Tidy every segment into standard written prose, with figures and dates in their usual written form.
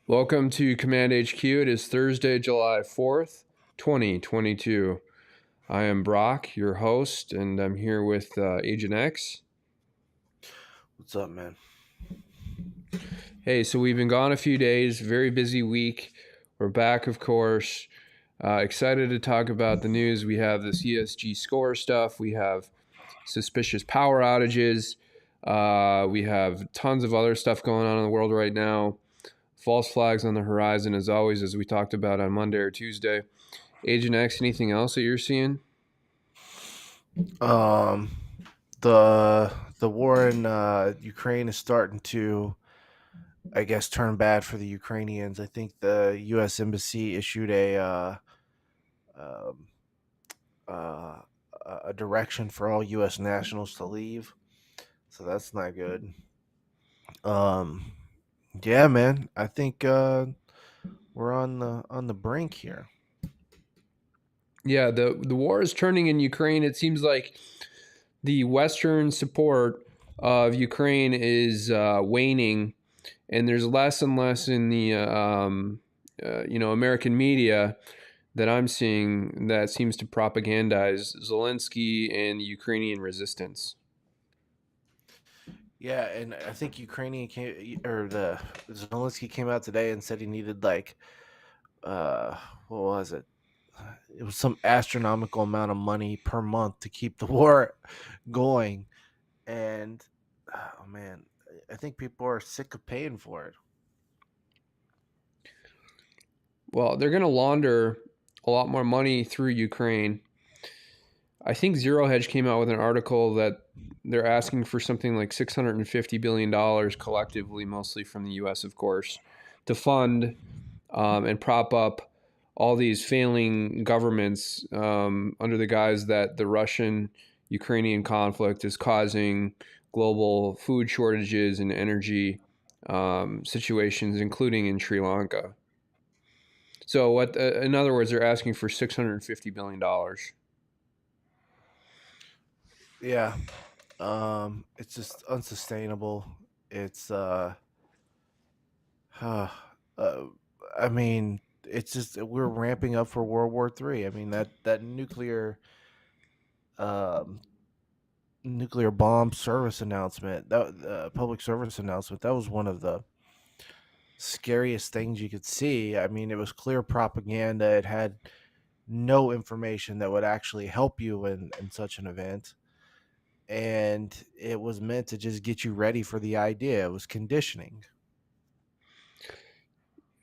Welcome to Command HQ. It is Thursday, July 4th, 2022. I am Brock, your host, and I'm here with Agent X. What's up, man? Hey, so we've been gone a few days, very busy week. We're back, of course. Excited to talk about the news. We have this ESG score stuff. We have suspicious power outages. We have tons of other stuff going on in the world right now. False flags on the horizon, as always, as we talked about on Monday or Tuesday. Agent X, anything else that you're seeing? The war in Ukraine is starting to, I guess, turn bad for the Ukrainians. I think the U.S. Embassy issued a direction for all U.S. nationals to leave, so that's not good. Yeah, man, I think we're on the brink here. Yeah, the war is turning in Ukraine. It seems like the Western support of Ukraine is waning, and there's less and less in the American media that I'm seeing that seems to propagandize Zelensky and the Ukrainian resistance. Yeah, and I think Zelensky came out today and said he needed what was it? It was some astronomical amount of money per month to keep the war going, and oh man, I think people are sick of paying for it. Well, they're going to launder a lot more money through Ukraine. I think Zero Hedge came out with an article that they're asking for something like $650 billion collectively, mostly from the U.S., of course, to fund and prop up all these failing governments under the guise that the Russian-Ukrainian conflict is causing global food shortages and energy situations, including in Sri Lanka. So, in other words, they're asking for $650 billion. Yeah, it's just unsustainable. It's I mean, it's just we're ramping up for World War III. I mean that nuclear bomb service announcement, that public service announcement, that was one of the scariest things you could see. I mean, it was clear propaganda. It had no information that would actually help you in such an event. And it was meant to just get you ready for the idea. It was conditioning.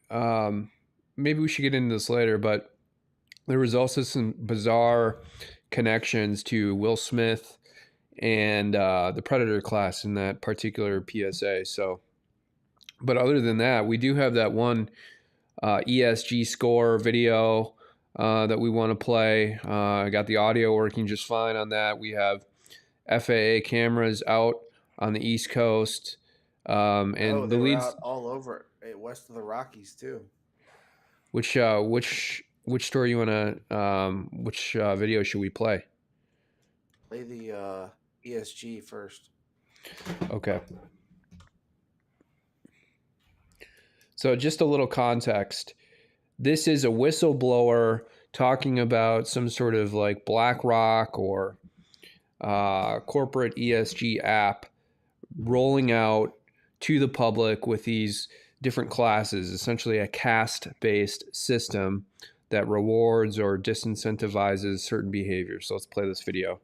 Maybe we should get into this later, but there was also some bizarre connections to Will Smith and the Predator class in that particular PSA. So, but other than that, we do have that one ESG score video that we want to play. I got the audio working just fine on that. We have FAA cameras out on the East Coast, and they were out all over west of the Rockies too. Which story you want to? Which video should we play? Play the ESG first. Okay. So just a little context. This is a whistleblower talking about some sort of like BlackRock or corporate ESG app rolling out to the public with these different classes, essentially a caste-based system that rewards or disincentivizes certain behaviors. So let's play this video.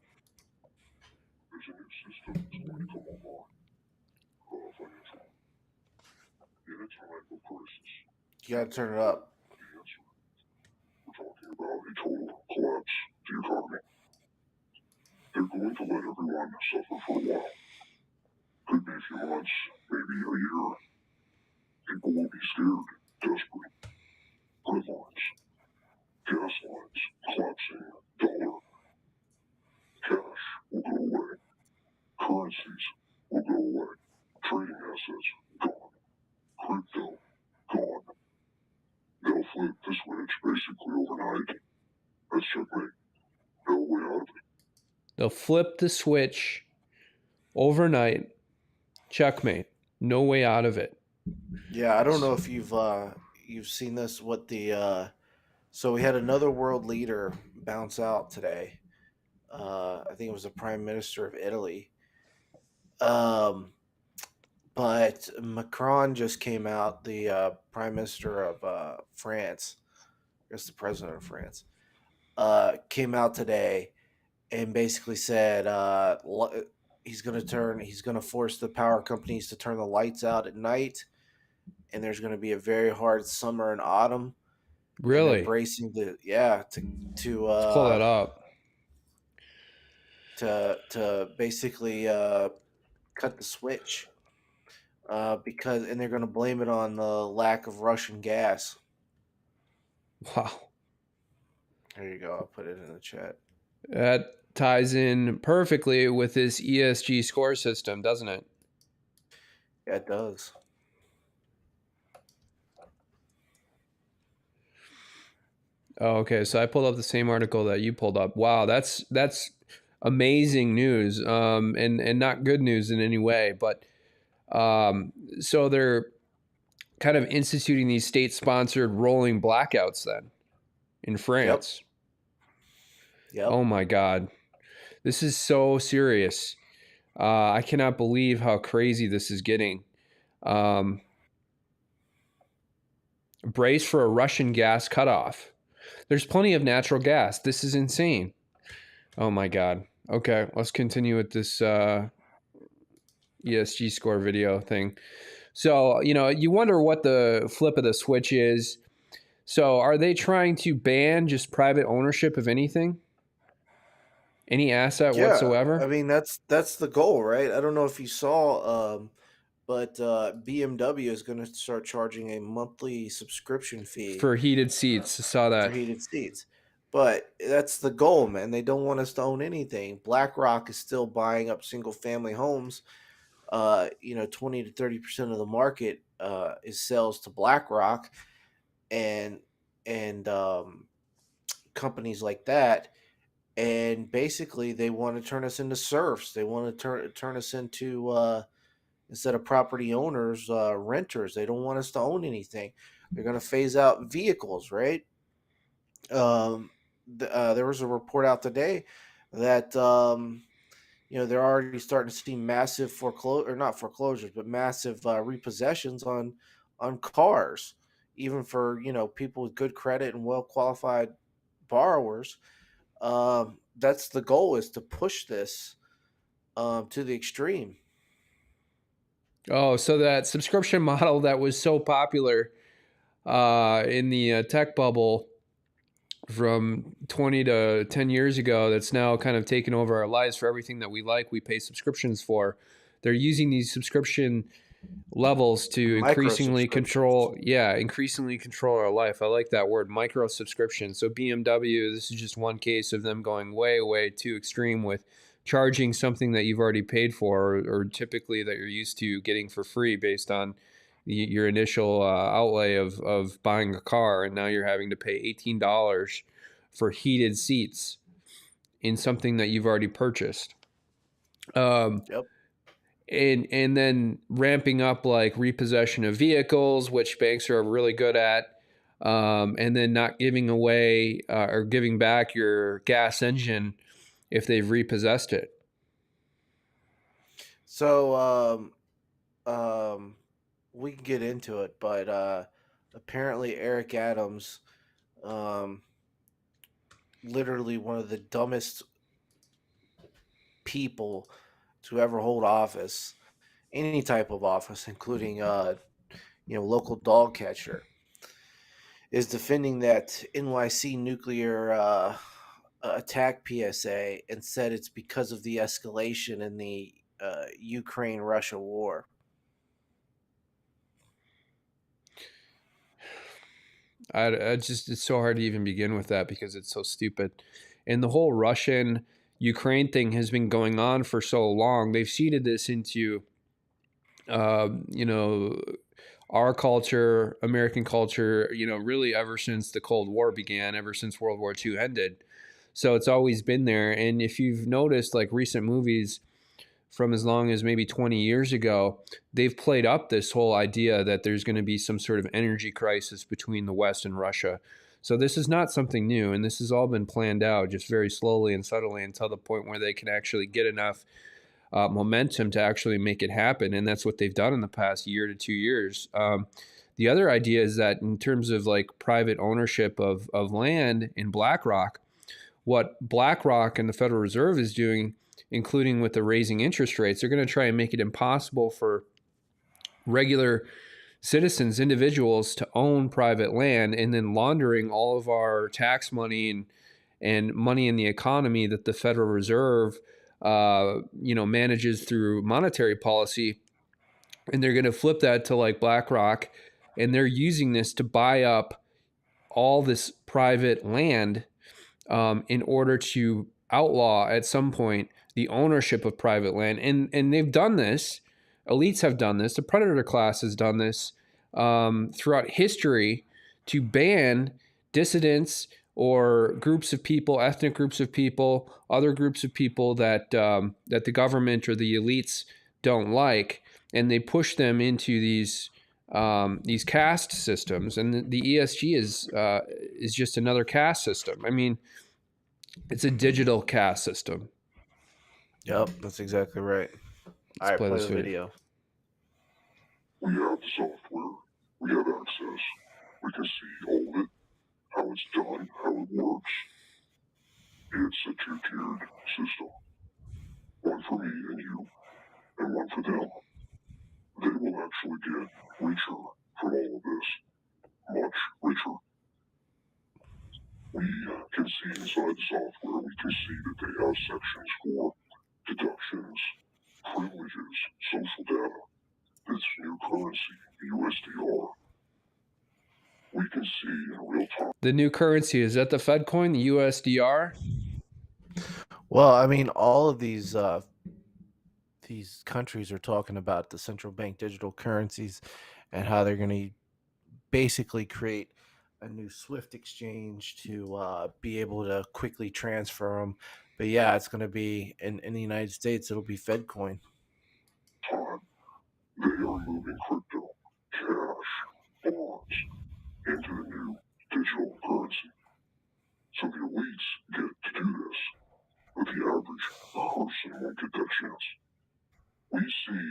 There's a new system that's going to come online, financial. Anytime a crisis You gotta turn it up. the answer, we're talking about a total collapse of the economy. They're going to let everyone suffer for a while. Could be a few months, maybe a year. People will be scared, desperate. Grid lines, gas lines collapsing, dollar, cash will go away. Currencies will go away. Trading assets gone. Crypto gone. They'll flip the switch basically overnight. That's checkmate. No way out of it. They'll flip the switch overnight. Checkmate. No way out of it. Yeah, I don't know if you've seen this. What the so we had another world leader bounce out today. I think it was the Prime Minister of Italy. But Macron just came out, the Prime Minister of France, I guess the President of France, came out today and basically said he's going to force the power companies to turn the lights out at night, and there's going to be a very hard summer and autumn, and they're Really? bracing Let's pull that up. to basically cut the switch. And they're going to blame it on the lack of Russian gas. Wow. There you go. I'll put it in the chat. That ties in perfectly with this ESG score system, doesn't it? Yeah, it does. Oh, okay. So I pulled up the same article that you pulled up. Wow, that's amazing news. And not good news in any way. But so they're kind of instituting these state-sponsored rolling blackouts then in France. Yep. Oh my God, this is so serious. I cannot believe how crazy this is getting. Brace for a Russian gas cutoff. There's plenty of natural gas. This is insane. Oh my God. Okay, let's continue with this ESG score video thing. So, you wonder what the flip of the switch is. So, are they trying to ban just private ownership of anything? Any asset Yeah, I whatsoever? mean that's the goal, right? I don't know if you saw, but BMW is going to start charging a monthly subscription fee For heated seats. I saw for that. heated seats. But that's the goal, man. They don't want us to own anything. BlackRock is still buying up single family homes. 20 to 30% of the market is sales to BlackRock and and companies like that. And basically, they want to turn us into serfs. They want to turn us into instead of property owners, renters. They don't want us to own anything. They're going to phase out vehicles, right? Um, there was a report out today that they're already starting to see massive or not foreclosures, but massive repossessions on cars, even for people with good credit and well qualified borrowers. That's the goal, is to push this to the extreme. Oh, so that subscription model that was so popular in the tech bubble from 20 to 10 years ago, that's now kind of taken over our lives. For everything that we like, we pay subscriptions for. They're using these subscription levels to Micro subscriptions. increasingly control our life. I like that word, micro subscription. So BMW, this is just one case of them going way too extreme with charging something that you've already paid for, or typically that you're used to getting for free based on your initial outlay of buying a car, and now you're having to pay $18 for heated seats in something that you've already purchased. Yep. And then ramping up like repossession of vehicles, which banks are really good at, and then not giving away or giving back your gas engine if they've repossessed it. So we can get into it, but apparently Eric Adams Um, Literally one of the dumbest people to ever hold office, any type of office, including local dog catcher, is defending that NYC nuclear attack PSA and said it's because of the escalation in the Ukraine Russia war. I just, it's so hard to even begin with that because it's so stupid. And the whole Russian Ukraine thing has been going on for so long. They've seeded this into, you know, our culture, American culture, really ever since the Cold War began, ever since World War II ended. So it's always been there. And if you've noticed, like recent movies from as long as maybe 20 years ago, they've played up this whole idea that there's going to be some sort of energy crisis between the West and Russia. So this is not something new, and this has all been planned out just very slowly and subtly until the point where they can actually get enough momentum to actually make it happen. And that's what they've done in the past year to 2 years. The other idea is that in terms of like private ownership of land in BlackRock, what BlackRock and the Federal Reserve is doing, including with the raising interest rates, they're going to try and make it impossible for regular citizens, individuals, to own private land, and then laundering all of our tax money and money in the economy that the Federal Reserve manages through monetary policy. And they're going to flip that to like BlackRock, and they're using this to buy up all this private land in order to outlaw at some point the ownership of private land. And they've done this. Elites have done this. The predator class has done this throughout history to ban dissidents or groups of people, ethnic groups of people, other groups of people that that the government or the elites don't like, and they push them into these caste systems. And the ESG is just another caste system. I mean, it's a digital caste system. Yep, that's exactly right. All right, Play play this the video. video. We have the software, we have access, we can see all of it, how it's done, how it works. It's a two-tiered system. One for me and you, and one for them. They will actually get richer from all of this. Much richer. We can see inside the software, we can see that they have sections for deductions, privileges, social data, this new currency, USDR. We can see in real time. The new currency, is that the Fed coin, the USDR? Well, I mean, all of these countries are talking about the central bank digital currencies and how they're going to basically create a new SWIFT exchange to be able to quickly transfer them. But yeah, it's going to be in the United States. It'll be Fed coin. Time. They are moving crypto, cash, bonds into the new digital currency. So the elites get to do this, but the average person won't get that chance. We see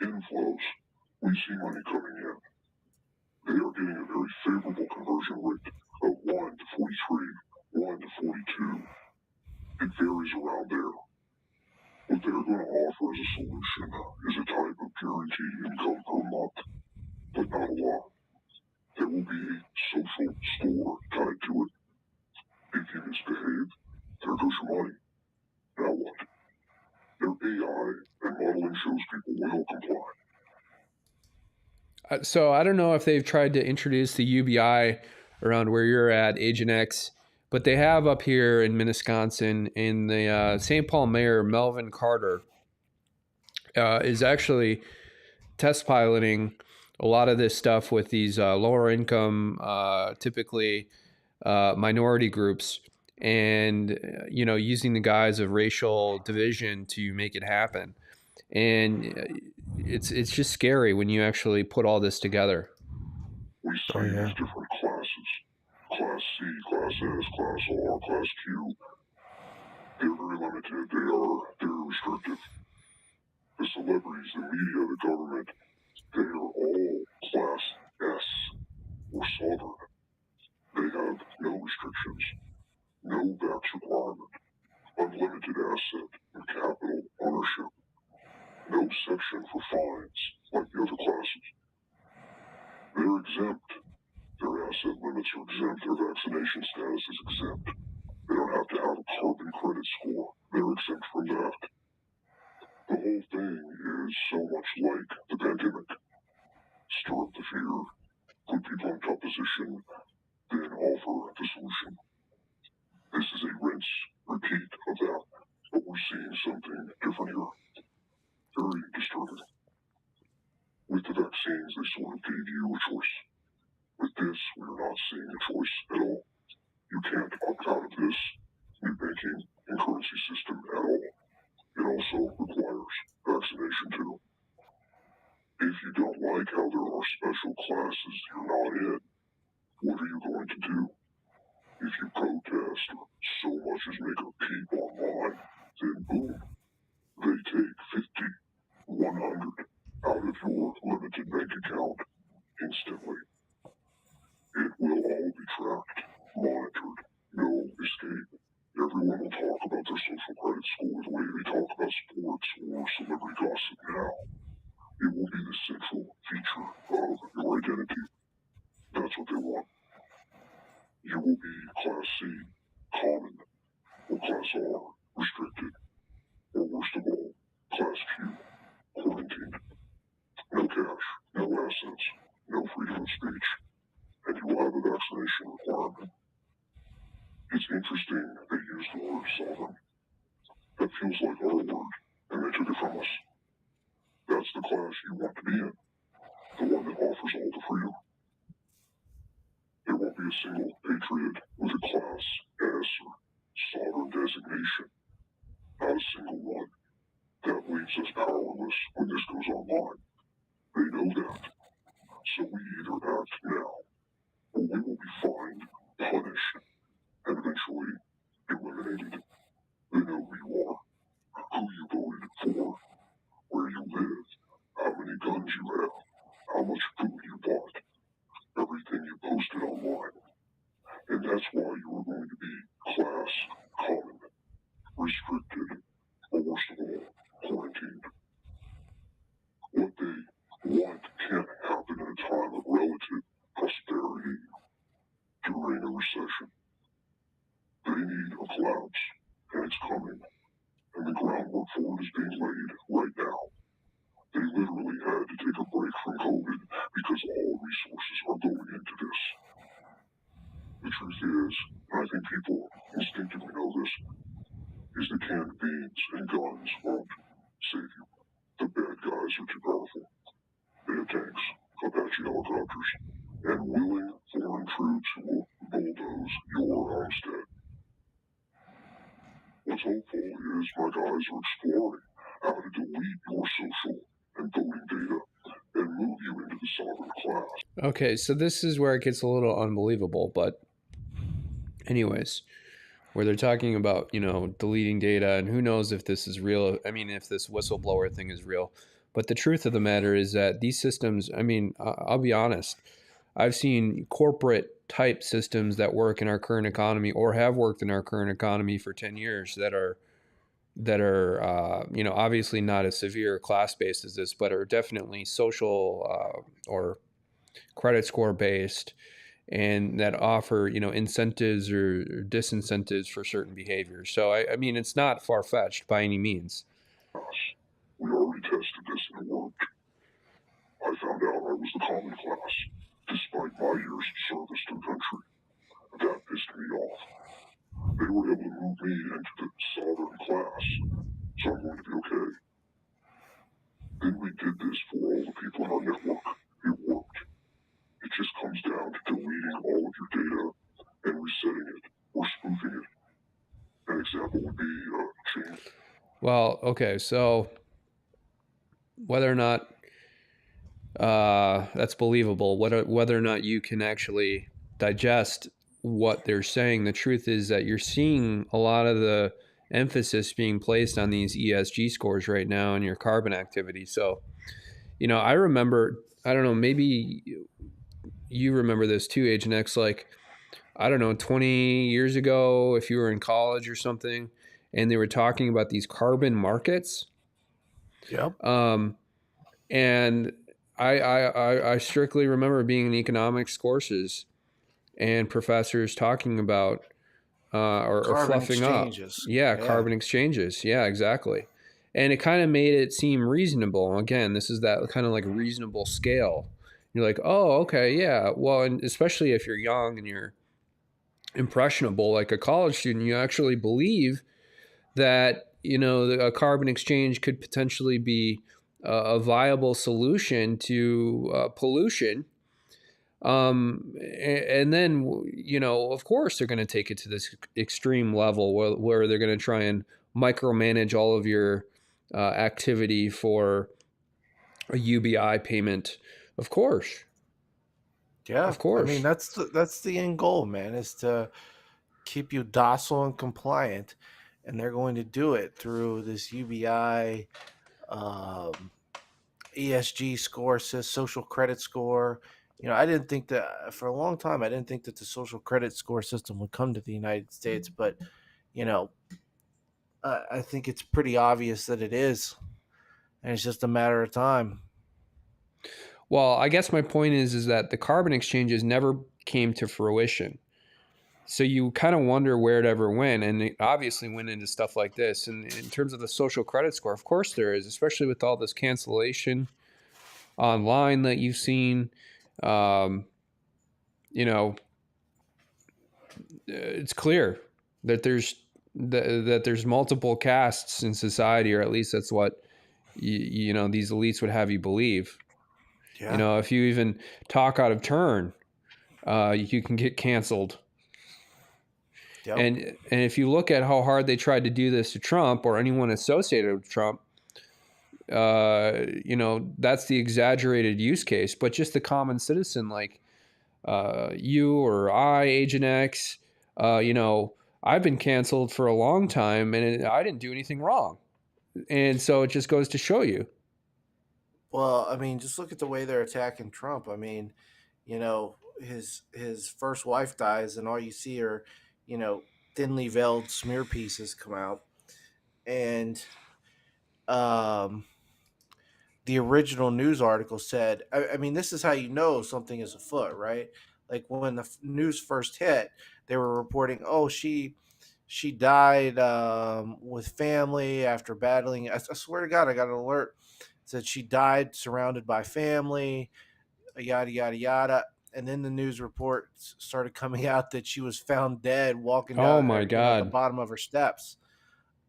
inflows, we see money coming in. They are getting a very favorable conversion rate of 1 to 43, 1 to 42. It varies around there. What they're going to offer as a solution is a type of guaranteed income per month, but not a lot. There will be a social score tied to it. If you misbehave, there goes your money. Now what? Their AI and modeling shows people will comply. So I don't know if they've tried to introduce the UBI around where you're at, Agent X, but they have up here in Minnetonka, in the St. Paul mayor, Melvin Carter, is actually test piloting a lot of this stuff with these lower income, typically minority groups, and using the guise of racial division to make it happen. And it's just scary when you actually put all this together. We see these different classes. Class C, Class S, Class R, Class Q. They're very limited. They are very restrictive. The celebrities, the media, the government, they are all Class S or Southern. They have no restrictions, no VAX requirement, unlimited asset and capital ownership, no section for fines like the other classes. They're exempt. Their asset limits are exempt. Their vaccination status is exempt. They don't have to have a carbon credit score. They're exempt from that. The whole thing is so much like the pandemic. Stir up the fear, put people in tough position, then offer the solution. This is a rinse, repeat of that, but we're seeing something different here. Very disturbing. With the vaccines, they sort of gave you a choice. With this, we're not seeing a choice at all. You can't opt out of this new banking and currency system at all. It also requires vaccination too. If you don't like how there are special classes you're not in, what are you going to do? If you protest or so much as make a peep online, then boom, they take 50, 100 out of your limited bank account instantly. It will all be tracked, monitored, no escape. Everyone will talk about their social credit score the way they talk about sports or celebrity gossip now. It will be the central feature of your identity. That's what they want. You will be Class C, common, or Class R, restricted, or worst of all, Class Q, quarantined. No cash, no assets, no freedom of speech, and you will have a vaccination requirement. It's interesting they used the word sovereign. That feels like our word, and they took it from us. That's the class you want to be in, the one that offers all the freedom. There won't be a single patriot with a Class S or sovereign designation. Not a single one. That leaves us powerless when this goes online. They know that. So we either act now, or we will be fined, punished, and eventually eliminated. They know who you are, who you voted for, where you live, how many guns you have, how much food you bought, everything you posted online. And that's why you are going to be class common, restricted, or worst of all, quarantined. What they want can't happen in a time of relative prosperity during a recession. They need a collapse, and it's coming, and the groundwork for it is being laid right now. They literally had to take a break from COVID because all resources are going into this. The truth is, and I think people instinctively know this, is that canned beans and guns won't save you. The bad guys are too powerful. They have tanks, Apache helicopters, and willing foreign troops who will bulldoze your homestead. What's hopeful is my guys are exploring how to delete your social and voting data and move you into the sovereign class. Okay, so this is where it gets a little unbelievable, but anyways, where they're talking about, deleting data, and who knows if this is real. I mean, if this whistleblower thing is real. But the truth of the matter is that these systems, I'll be honest, I've seen corporate type systems that work in our current economy or have worked in our current economy for 10 years that are obviously not as severe class based as this, but are definitely social or credit score based, and that offer incentives or disincentives for certain behaviors. So I mean, it's not far fetched by any means. We already tested this and it worked. I found out I was the common class, despite my years of service to the country. That pissed me off. They were able to move me into the sovereign class, so I'm going to be okay. Then we did this for all the people in our network. It worked. It just comes down to deleting all of your data and resetting it or spoofing it. An example would be change. Well, okay, so whether or not that's believable, whether or not you can actually digest what they're saying, the truth is that you're seeing a lot of the emphasis being placed on these ESG scores right now and your carbon activity. So, I remember, I don't know, maybe you remember this too, Agent X, like I don't know, 20 years ago, if you were in college or something, and they were talking about these carbon markets. Yep. Um, and I strictly remember being in economics courses and professors talking about or Carbon fluffing up. exchanges. Yeah, Yeah. carbon exchanges. Yeah, exactly. And it kind of made it seem reasonable. Again, this is that kind of like reasonable scale. You're like, oh, okay, yeah. Well, and especially if you're young and you're impressionable, like a college student, you actually believe that a carbon exchange could potentially be a viable solution to pollution. And then of course they're going to take it to this extreme level where they're going to try and micromanage all of your activity for a UBI payment. Of course, Yeah. of I mean, course. that's the end goal, man, is to keep you docile and compliant, and they're going to do it through this UBI, um, ESG score, says social credit score. I didn't think that for a long time. I didn't think that the social credit score system would come to the United States, but you know, I think it's pretty obvious that it is, and it's just a matter of time. Well, I guess my point is that the carbon exchanges never came to fruition. So you kind of wonder where it ever went, and it obviously went into stuff like this. And in terms of the social credit score, of course there is, especially with all this cancellation online that you've seen. Um, you know, it's clear that there's multiple castes in society, or at least that's what these elites would have you believe. Yeah. If you even talk out of turn, you can get canceled. Yep. And if you look at how hard they tried to do this to Trump or anyone associated with Trump, that's the exaggerated use case. But just the common citizen, like you or I, Agent X, I've been canceled for a long time, and I didn't do anything wrong. And so it just goes to show you. Well, I mean, just look at the way they're attacking Trump. I mean, his first wife dies, and all you see are, you know, thinly veiled smear pieces come out, and um, the original news article said, I mean, this is how you know something is afoot, right? Like when the news first hit, they were reporting, oh, she died with family after battling. I swear to God, I got an alert. It said she died surrounded by family, yada yada yada. And then the news reports started coming out that she was found dead walking Oh down, my at the God. bottom of her steps.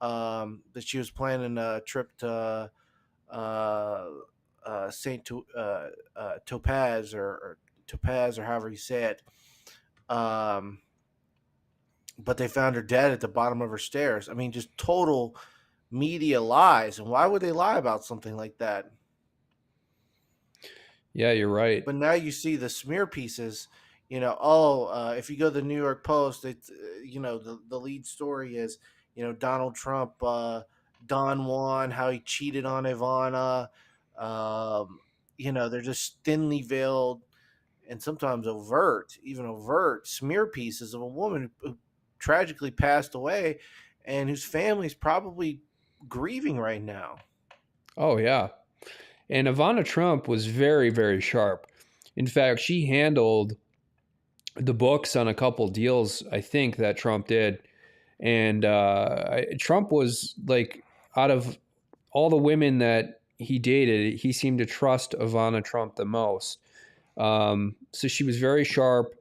That she was planning a trip to uh, Saint Topaz or Topaz or however you say it. Um, but they found her dead at the bottom of her stairs. I mean, just total media lies. And why would they lie about something like that? Yeah, you're right. But now you see the smear pieces. If you go to the New York Post, it's the lead story is Donald Trump, Don Juan, how he cheated on Ivana. Um, they're just thinly veiled and sometimes even overt smear pieces of a woman who tragically passed away and whose family's probably grieving right now. Oh yeah. And Ivana Trump was very, very sharp. In fact, she handled the books on a couple deals, I think, that Trump did. And Trump was like, out of all the women that he dated, he seemed to trust Ivana Trump the most. So she was very sharp,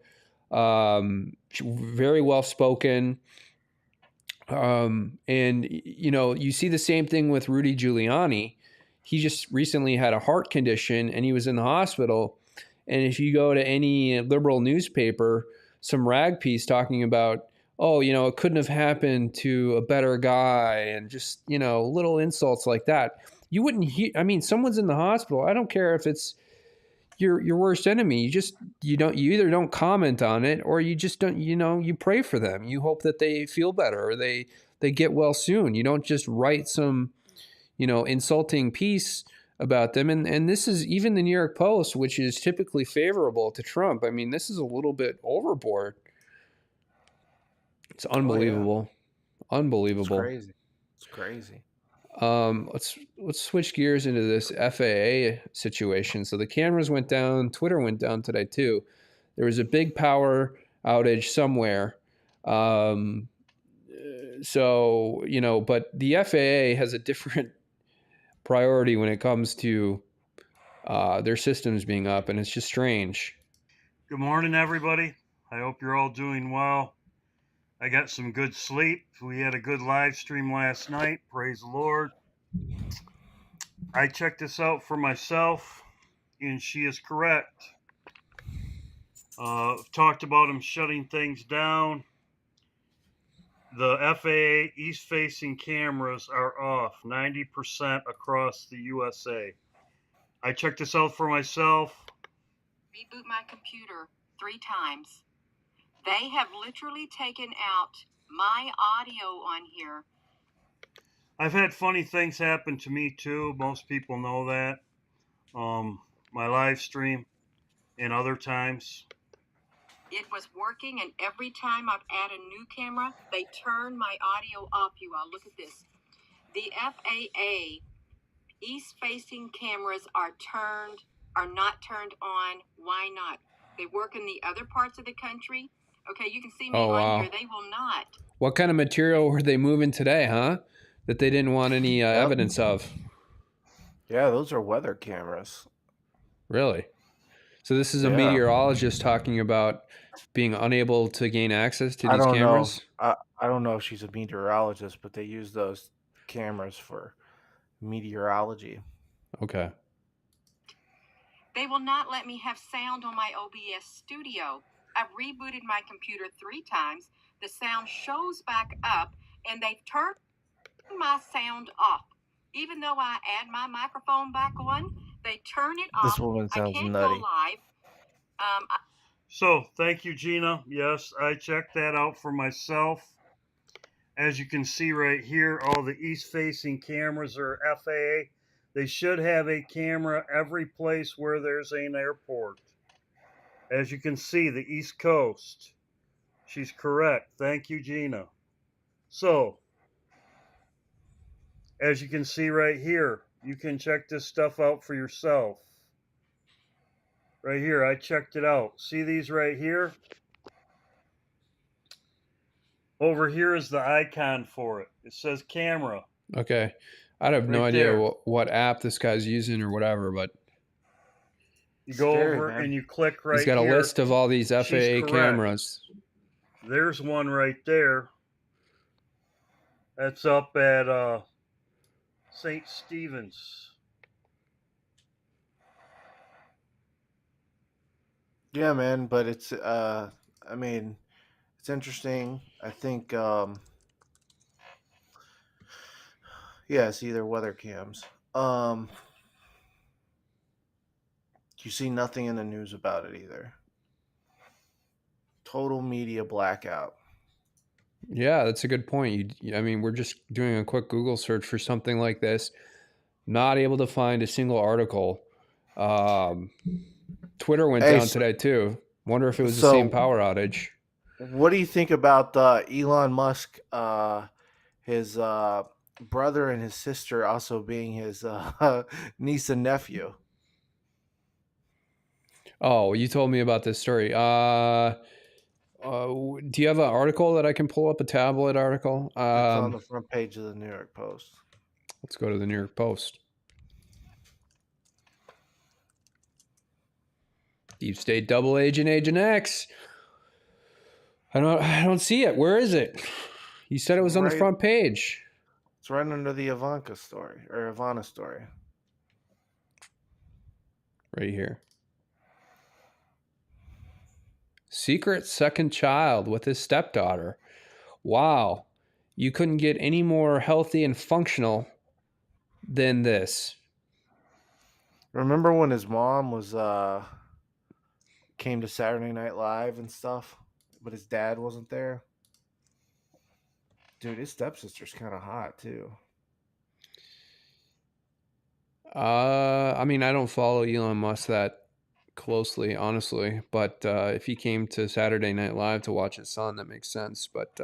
very well spoken. And you see the same thing with Rudy Giuliani. He just recently had a heart condition and he was in the hospital. And if you go to any liberal newspaper, some rag piece talking about, oh, it couldn't have happened to a better guy, and just, little insults like that. You wouldn't hear, I mean, someone's in the hospital. I don't care if it's your worst enemy. You either don't comment on it, or you just don't, you pray for them. You hope that they feel better, or they get well soon. You don't just write some, insulting piece about them. And this is even the New York Post, which is typically favorable to Trump. I mean, this is a little bit overboard. It's unbelievable. It's Unbelievable. crazy. It's crazy. Let's switch gears into this FAA situation. So the cameras went down, Twitter went down today too. There was a big power outage somewhere. So, you know, but the FAA has a different priority when it comes to their systems being up, and it's just strange. Good morning, everybody. I hope you're all doing well. I got some good sleep. We had a good live stream last night. Praise the Lord. I checked this out for myself, and she is correct. Talked about them shutting things down. The FAA east-facing cameras are off 90% across the USA. I checked this out for myself. Reboot my computer 3 times. They have literally taken out my audio on here. I've had funny things happen to me too. Most people know that. My live stream and other times. It was working, and every time I've added a new camera, they turn my audio off. You all look at this. The FAA east-facing cameras are not turned on. Why not? They work in the other parts of the country. Okay, you can see me on here. They will not. What kind of material were they moving today, huh? That they didn't want any evidence of. Yeah, those are weather cameras. Really? So this is a meteorologist talking about being unable to gain access to these cameras? I don't know if she's a meteorologist, but they use those cameras for meteorology. Okay. They will not let me have sound on my OBS studio. I've rebooted my computer 3 times. The sound shows back up, and they've turned my sound off. Even though I add my microphone back on, they turn it off. This woman sounds I can't nutty. go live. So, thank you, Gina. Yes, I checked that out for myself. As you can see right here, all the east-facing cameras are FAA. They should have a camera every place where there's an airport. As you can see, the East Coast. She's correct. Thank you, Gina. So, as you can see right here, you can check this stuff out for yourself. Right here, I checked it out. See these right here? Over here is the icon for it. It says camera. Okay. I have no Right idea there. what app this guy's using or whatever, but You go Scary, over man. and you click right he's got a here. list of all these FAA She's correct. cameras. There's one right there. That's up at St. Stephen's. Yeah, man, but it's I mean, it's interesting. I think it's either weather cams. You see nothing in the news about it either. Total media blackout. Yeah, that's a good point. I mean, we're just doing a quick Google search for something like this. Not able to find a single article. Twitter went down today too. Wonder if it was the same power outage. What do you think about Elon Musk, his brother and his sister also being his niece and nephew? Oh, you told me about this story. Do you have an article that I can pull up, a tabloid article? It's on the front page of the New York Post. Let's go to the New York Post. Deep State double agent, Agent X. I don't see it. Where is it? You said it was on the front page. It's right under the Ivana story. Right here. Secret second child with his stepdaughter. Wow. You couldn't get any more healthy and functional than this. Remember when his mom was came to Saturday Night Live and stuff, but his dad wasn't there? Dude, his stepsister's kind of hot too. I mean, I don't follow Elon Musk that closely, honestly. But if he came to Saturday Night Live to watch his son, that makes sense. But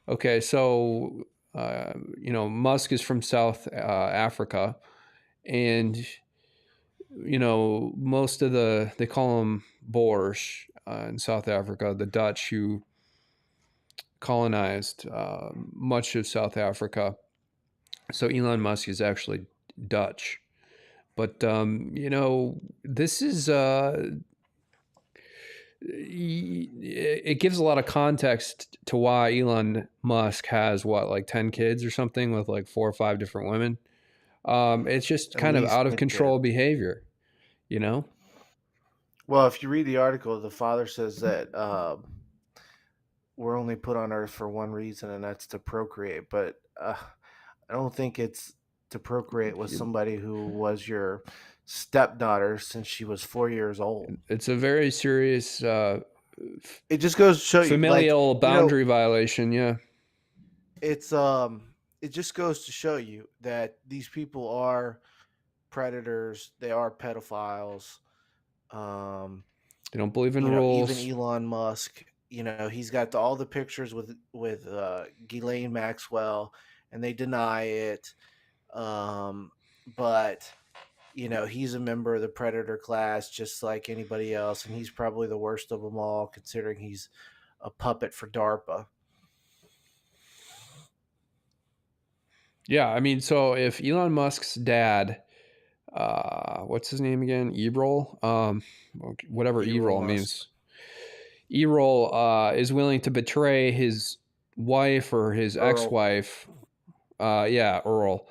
okay, so Musk is from South Africa, and most of they call them Boers in South Africa, the Dutch who colonized much of South Africa. So Elon Musk is actually Dutch. But this is it gives a lot of context to why Elon Musk has like 10 kids or something with like 4 or 5 different women. It's just At kind of least out of 10 control kids. behavior, Well, if you read the article, the father says that we're only put on Earth for one reason, and that's to procreate. But I don't think it's to procreate with somebody who was your stepdaughter since she was 4 years old. It's a very serious It just goes to show you, like, familial boundary violation. Yeah. it's it just goes to show you that these people are predators. They are pedophiles. Um, They don't believe in even rules. Elon Musk, he's got all the pictures with Ghislaine Maxwell, and they deny it. But he's a member of the predator class, just like anybody else, and he's probably the worst of them all, considering he's a puppet for DARPA. Yeah, I mean, so if Elon Musk's dad, what's his name again? Ebrol, whatever Elon Ebrol Musk, means. Ebrol is willing to betray his wife or his Earl. ex-wife. Yeah, Earl.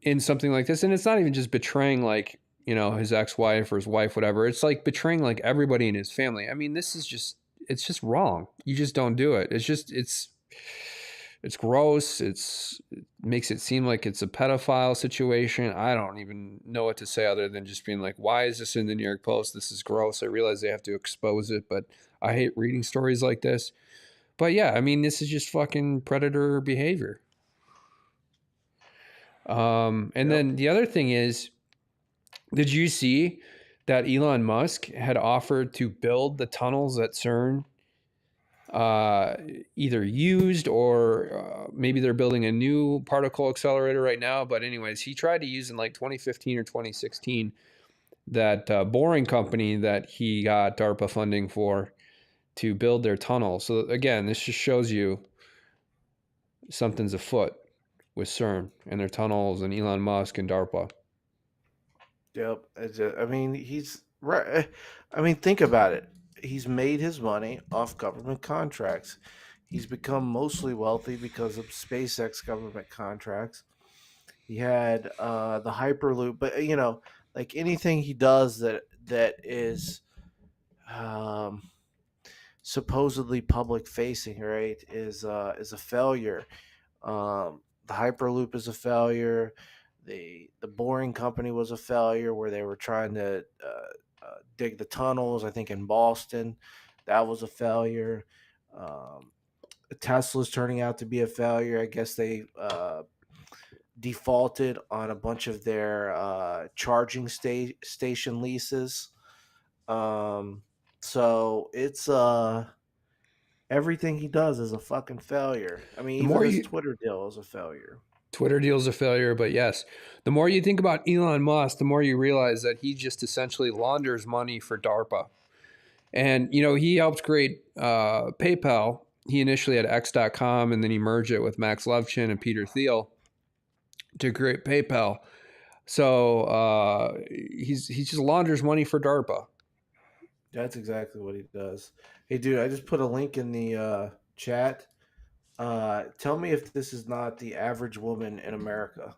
In something like this, and it's not even just betraying like his ex-wife or his wife, whatever. It's like betraying like everybody in his family. I mean, it's just wrong. You just don't do it. It's gross. It makes it seem like it's a pedophile situation. I don't even know what to say other than just being like, why is this in the New York Post? This is gross. I realize they have to expose it, but I hate reading stories like this. But yeah, I mean, this is just fucking predator behavior. And Yep. then the other thing is, did you see that Elon Musk had offered to build the tunnels that CERN either used, or maybe they're building a new particle accelerator right now? But anyways, he tried to use in like 2015 or 2016 that boring company that he got DARPA funding for to build their tunnel. So again, this just shows you something's afoot with CERN and their tunnels and Elon Musk and DARPA. Yep. I mean, he's right. I mean, think about it. He's made his money off government contracts. He's become mostly wealthy because of SpaceX government contracts. He had the Hyperloop, but like anything he does that is um, supposedly public facing, right, is a failure. The Hyperloop is a failure. The Boring Company was a failure, where they were trying to dig the tunnels. I think in Boston, that was a failure. Um, Tesla's turning out to be a failure. I guess they defaulted on a bunch of their charging station leases. So it's everything he does is a fucking failure. I mean, The even more this you Twitter deal is a failure. Twitter deal's a failure, but yes, the more you think about Elon Musk, the more you realize that he just essentially launders money for DARPA. And, he helped create PayPal. He initially had X.com, and then he merged it with Max Levchin and Peter Thiel to create PayPal. So he just launders money for DARPA. That's exactly what he does. Hey, dude, I just put a link in the chat. Tell me if this is not the average woman in America.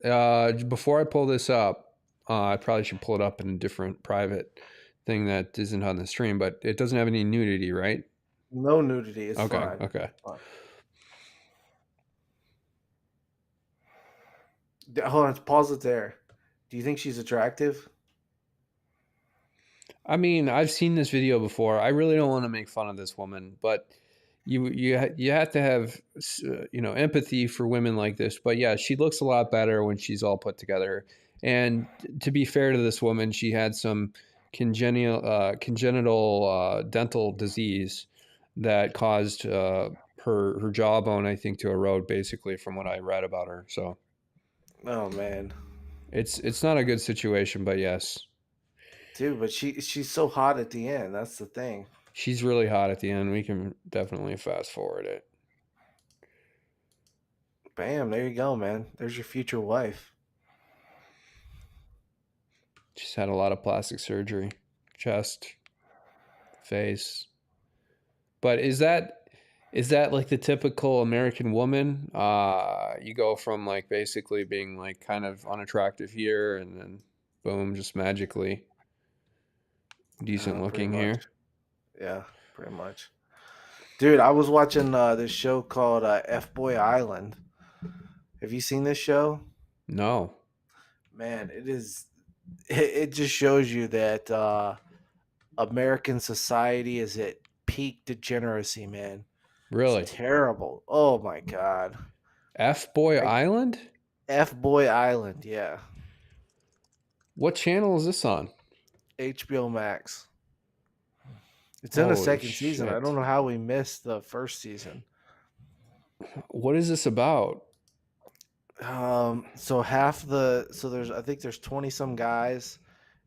Before I pull this up, I probably should pull it up in a different private thing that isn't on the stream, but it doesn't have any nudity, right? No nudity. It's Okay, fine. okay. It's fine. Hold on, pause it there. Do you think she's attractive? I mean, I've seen this video before. I really don't want to make fun of this woman, but you have to have empathy for women like this. But yeah, she looks a lot better when she's all put together. And to be fair to this woman, she had some congenital dental disease that caused her jawbone, I think, to erode, basically, from what I read about her. So Oh man, it's not a good situation, but yes, dude, but she's so hot at the end. That's the thing. she's really hot at the end. We can definitely fast forward it. Bam, there you go, man. There's your future wife. She's had a lot of plastic surgery, chest, face. But is that like the typical American woman? You go from like basically being like kind of unattractive here, and then boom, just magically decent Pretty looking much. here. Yeah, pretty much. Dude, I was watching this show called F Boy Island. Have you seen this show? No, Man, it is. It just shows you that American society is at peak degeneracy, man. It's really. terrible. Oh my god. F Boy I, Island? F Boy Island, yeah. What channel is this on? HBO Max. It's in the Holy second season. I don't shit! know how we missed the first season. What is this about? So there's I think there's 20 some guys.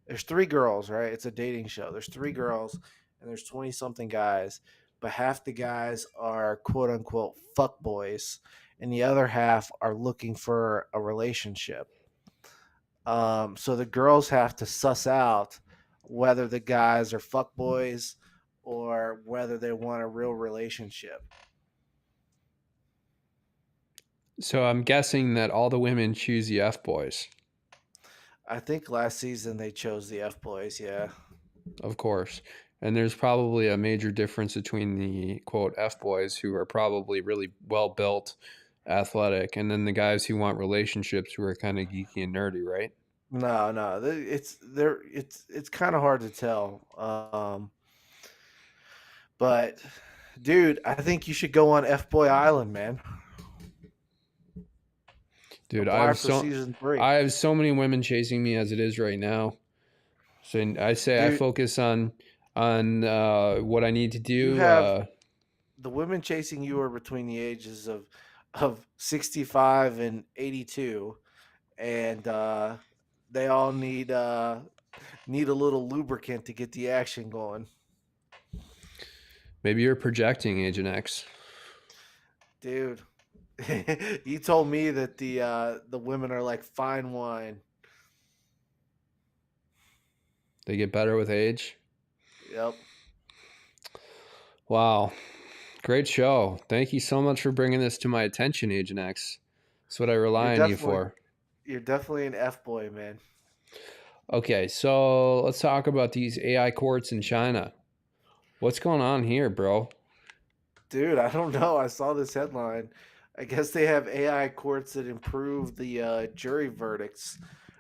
There's three girls, right? It's a dating show. There's three girls and there's 20 something guys, but half the guys are quote unquote fuck boys and the other half are looking for a relationship. So the girls have to suss out whether the guys are fuck boys or whether they want a real relationship. So I'm guessing that all the women choose the F boys, I think last season they chose the F boys, yeah. of course. And there's probably a major difference between the quote F boys, who are probably really well built, athletic, and then the guys who want relationships, who are kind of geeky and nerdy, right? No, no, it's kind of hard to tell. But dude, I think you should go on F Boy Island, man. Dude, Apply for season 3. I have so many women chasing me as it is right now. So I say I Dude, focus on what I need to you do. have the women chasing you are between the ages of 65 and 82 and they all need need a little lubricant to get the action going. Maybe you're projecting, Agent X. Dude, you told me that the women are like fine wine. They get better with age. Yep. Wow. Great show. Thank you so much for bringing this to my attention, Agent X. That's what I You're rely on you definitely for. you're definitely an F boy, man. Okay, so let's talk about these AI courts in China. What's going on here, bro? Dude, I don't know. I saw this headline. I guess they have AI courts that improve the jury verdicts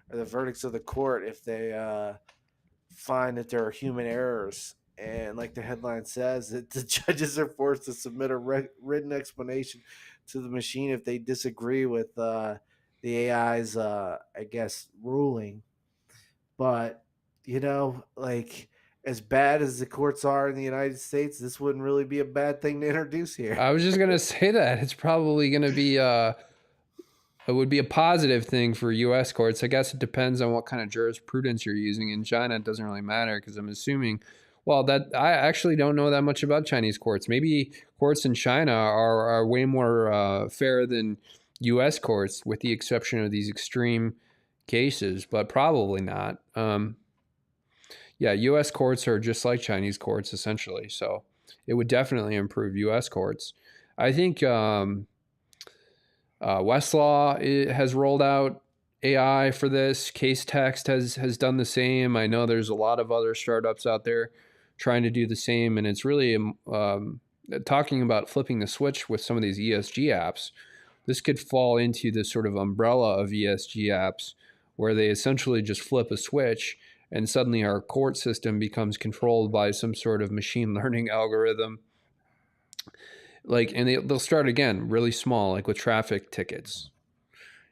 or the verdicts of the court if they find that there are human errors. And like the headline says, that the judges are forced to submit a written explanation to the machine if they disagree with the AI's, I guess, ruling. But, like as bad as the courts are in the United States, this wouldn't really be a bad thing to introduce here. I was just gonna say that it's probably gonna be it would be a positive thing for U.S. courts. I guess it depends on what kind of jurisprudence you're using. In China, it doesn't really matter because I'm assuming. Well, that I actually don't know that much about Chinese courts. Maybe courts in China are way more fair than U.S. courts, with the exception of these extreme cases, but probably not. Yeah, U.S. courts are just like Chinese courts essentially, so it would definitely improve U.S. courts. I think Westlaw has rolled out AI for this. Case Text has done the same. I know there's a lot of other startups out there trying to do the same, and it's really talking about flipping the switch with some of these ESG apps. This could fall into this sort of umbrella of ESG apps where they essentially just flip a switch and suddenly our court system becomes controlled by some sort of machine learning algorithm. Like, and they'll start again really small, like with traffic tickets.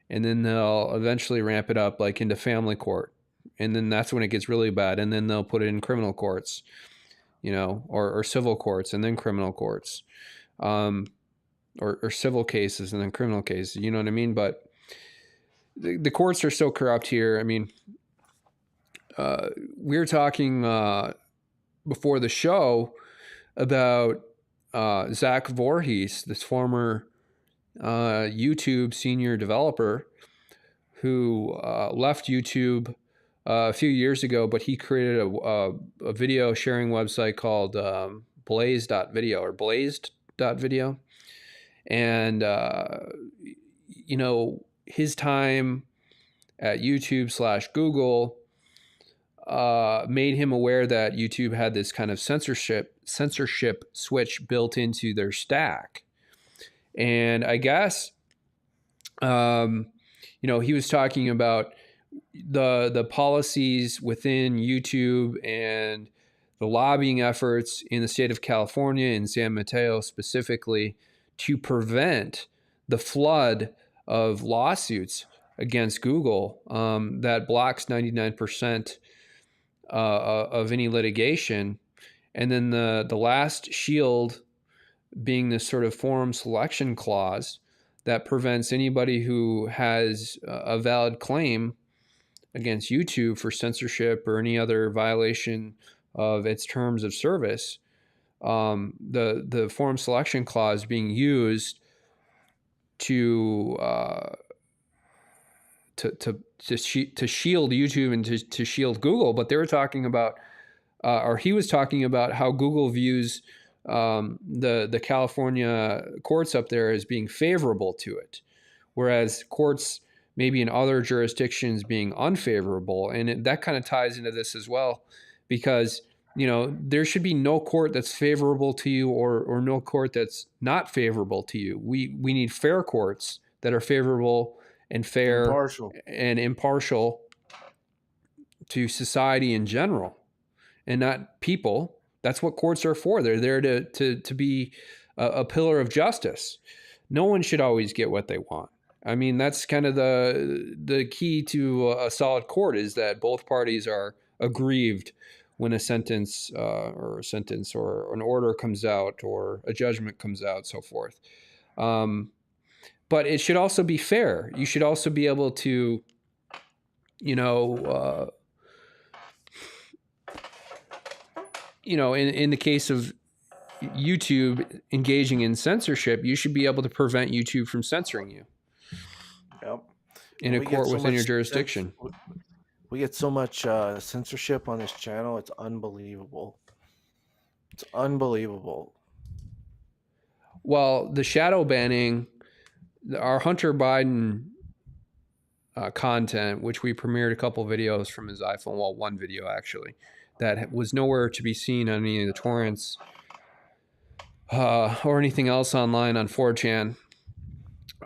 and then they'll eventually ramp it up like into family court, and then that's when it gets really bad, and then they'll put it in criminal courts, or civil courts and then criminal courts, or civil cases and then criminal cases. You know what I mean? But the courts are so corrupt here. I mean, we were talking before the show about Zach Voorhees, this former YouTube senior developer who left YouTube a few years ago, but he created a video sharing website called blaze.video or blazed.video. And, his time at YouTube/Google made him aware that YouTube had this kind of censorship switch built into their stack. And I guess, he was talking about the policies within YouTube and the lobbying efforts in the state of California, in San Mateo specifically, to prevent the flood of lawsuits against Google that blocks 99% of any litigation. And then the last shield being this sort of forum selection clause that prevents anybody who has a valid claim against YouTube for censorship or any other violation of its terms of service. The forum selection clause being used to shield YouTube and to shield Google, but they were talking about, or he was talking about how Google views the California courts up there as being favorable to it, whereas courts maybe in other jurisdictions being unfavorable. And that kind of ties into this as well, because there should be no court that's favorable to you or no court that's not favorable to you. We need fair courts that are favorable and fair and impartial to society in general, and not people. That's what courts are for. They're there to be a pillar of justice. No one should always get what they want. I mean, that's kind of the key to a solid court, is that both parties are aggrieved when a sentence or an order comes out or a judgment comes out, so forth. But it should also be fair. You should also be able to, in the case of YouTube engaging in censorship, you should be able to prevent YouTube from censoring you. Yep. In a court within your jurisdiction. We get so much censorship on this channel. It's unbelievable. It's unbelievable. Well, the shadow banning, our Hunter Biden content, which we premiered a couple videos from his iPhone, well, one video actually, that was nowhere to be seen on any of the torrents or anything else online on 4chan.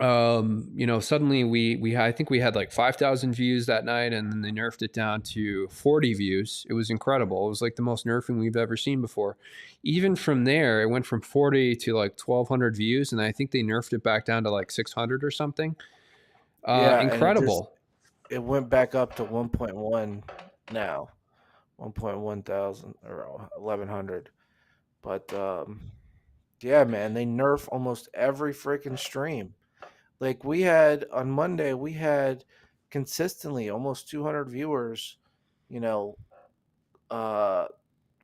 Suddenly I think we had like 5,000 views that night, and then they nerfed it down to 40 views. It was incredible. It was like the most nerfing we've ever seen before. Even from there, it went from 40 to like 1,200 views, and I think they nerfed it back down to like 600 or something. Incredible. It went back up to 1.1 now, 1.1 thousand or 1,100. But yeah, man, they nerf almost every freaking stream. Like on Monday, we had consistently almost 200 viewers,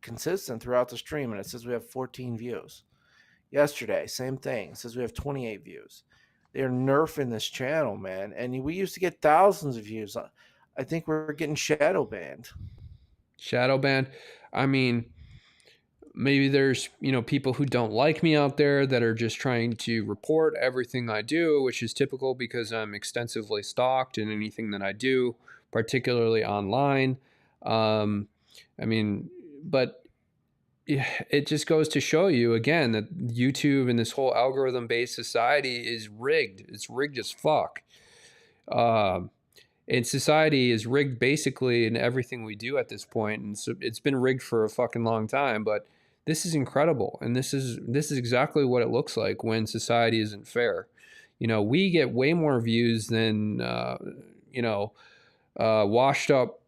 consistent throughout the stream. And it says we have 14 views. Yesterday, same thing. It says we have 28 views. They're nerfing this channel, man. And we used to get thousands of views. I think we're getting shadow banned. Shadow banned? I mean, maybe there's, people who don't like me out there that are just trying to report everything I do, which is typical because I'm extensively stalked in anything that I do, particularly online. But it just goes to show you again that YouTube and this whole algorithm-based society is rigged. It's rigged as fuck. And society is rigged basically in everything we do at this point. And so it's been rigged for a fucking long time, but this is incredible. And this is exactly what it looks like when society isn't fair. We get way more views than washed up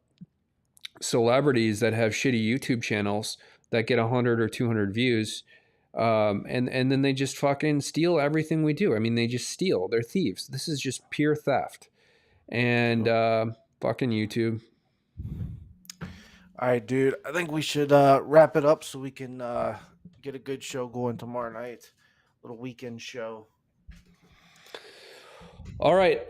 celebrities that have shitty YouTube channels that get 100 or 200 views. And then they just fucking steal everything we do. I mean, they just steal. They're thieves. This is just pure theft. And fucking YouTube. All right, dude. I think we should wrap it up so we can get a good show going tomorrow night. Little weekend show. All right.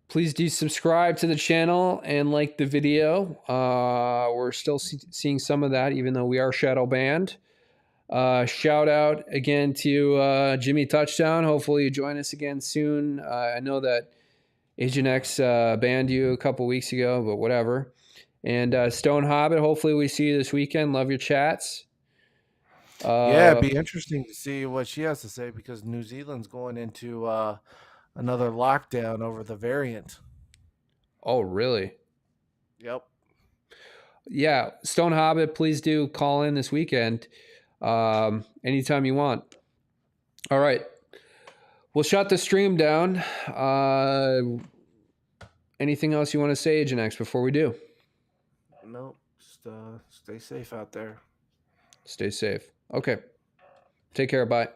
Please do subscribe to the channel and like the video. We're still seeing some of that, even though we are shadow banned. Shout out again to Jimmy Touchdown. Hopefully you join us again soon. I know that Agent X banned you a couple weeks ago, but whatever. And Stone Hobbit, hopefully we see you this weekend. Love your chats. Yeah, it'd be interesting to see what she has to say because New Zealand's going into another lockdown over the variant. Oh, really? Yep. Yeah, Stone Hobbit, please do call in this weekend anytime you want. All right. We'll shut the stream down. Anything else you want to say, Agent X, before we do? Nope. Just stay safe out there. Stay safe. Okay. Take care. Bye.